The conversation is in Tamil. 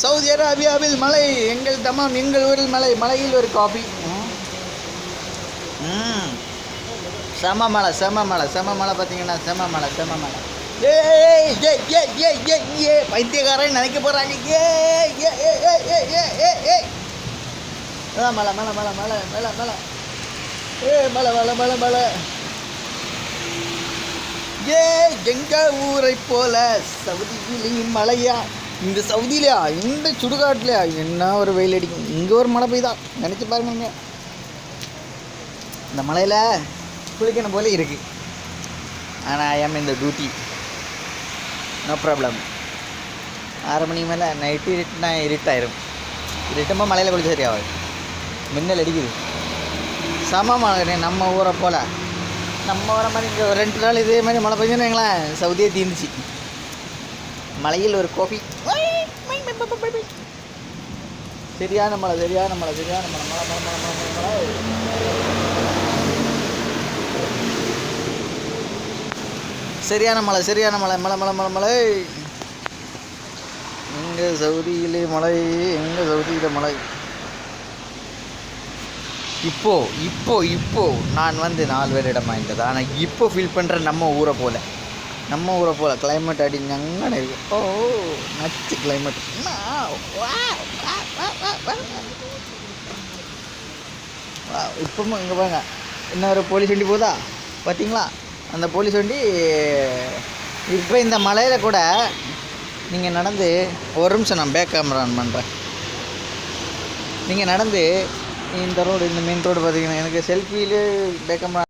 சவுதி அரேபியாவில் மலை, எங்கள் தமாம், எங்கள் ஊரில் மலை, மலையில் ஒரு காபி. செம மலை, செம மலை, செம மலை. பார்த்தீங்கன்னா செம மலை, செம மலை. ஏய் ஏ ஏ ஏ ஏ ஏ பைத்தியக்காரன் நினைக்க போகிறாங்க. ஏ ஏ ஏ ஏ ஏ ஏ ஏ ஏ மலை மலை மலை மலை மலை மலை. ஏ மலை மலை மலை மலை. ஏ எங்கள் ஊரை போல சவுதியிலையும் மலையா? இந்த சவுதியிலையா, இந்த சுடுகாட்டுலையா என்ன ஒரு வெயில் அடிக்கும். இங்கே ஒரு மழை பெய்தா நினச்சி பாருங்க. இந்த மலையில் குளிக்கணும் போல இருக்குது. ஆனால் ஐ ஆம் இந்த டியூட்டி, நோ ப்ராப்ளம். 6 மணி மேலே நைட்டு இருட்டுனா இருட்டாயிரும். இருட்டும்போது மலையில் குளிச்சு சரியாகாது, மின்னல் அடிக்குது. சம மழை நம்ம ஊரை போல். நம்ம வர மாதிரி இங்கே 2 நாள் இதே மாதிரி மழை பெஞ்சுன்னு வைங்களேன், சவுதியே தீர்ந்துச்சு. மலையில் ஒரு கோபி. சரியான மழை, சரியான மழை, சரியான மழை, மழை மழை மழை மழை மழை. சரியான மழை, சரியான மழை, மழை மழை மழை மழை. எங்கள் சவுதியிலே மழை, எங்கள் சவுதியில் மழை. இப்போ நான் வந்து 4 வருடம் ஆகிட்டது. ஆனால் இப்போ ஃபீல் பண்ணுற நம்ம ஊரை போல் கிளைமேட் அடி ஞங்கன்னு இருக்கு. ஓ நச்சு கிளைமேட். இப்போவும் இங்கே பாருங்க, இன்னொரு போலீஸ் வண்டி போதா பார்த்தீங்களா? அந்த போலீஸ் வண்டி இப்போ இந்த மலையில் கூட நீங்கள் நடந்து, ஒரு நிமிஷம் நான் பேக் கேமரா ஆன் பண்ணுறேன். நீங்கள் நடந்து இந்த ரோடு, இந்த மெயின் ரோடு பார்த்தீங்கன்னா, எனக்கு செல்ஃபியில் பேக் கேமரா